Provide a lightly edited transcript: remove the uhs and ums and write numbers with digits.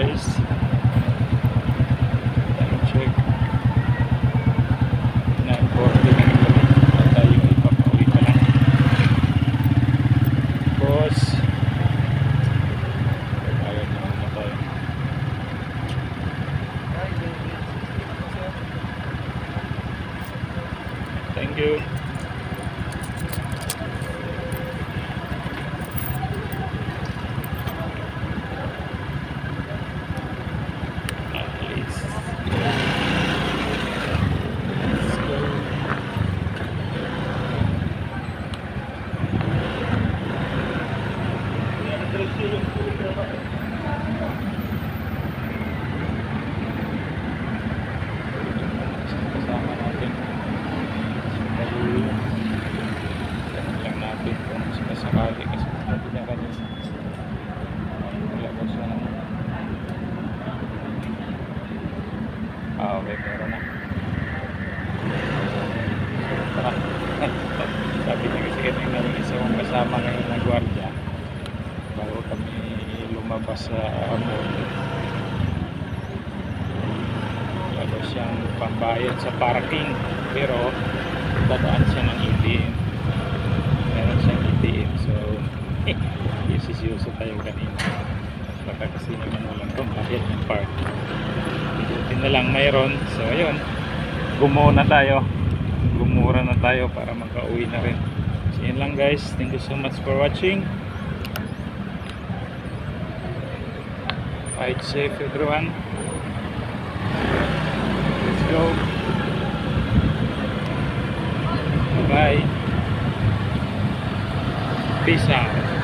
guys. Time check 9:40 na at tayo ipapauwi pa lang. Boss, ayun naman na tayo. Thank you. Kasama natin lang natin kung sakasakali kasi natin na kanina wala ko siya naman. Okay, meron na. Tara. Sabi niya kasi kanina yung isa kong kasama ngayon na gwardiya bago kami lumabas sa mall. Wala siyang pambayad sa parking pero dadaan siya ng ATM. Meron siyang ATM, so isisyoso tayo kanina baka kasi naman walang pambayad ng park. Buti na lang mayroon. So ayun, gumuna gumura na tayo para makauwi na rin. So yun lang guys, thank you so much for watching. Ride safe everyone. Let's go. Bye. Peace out.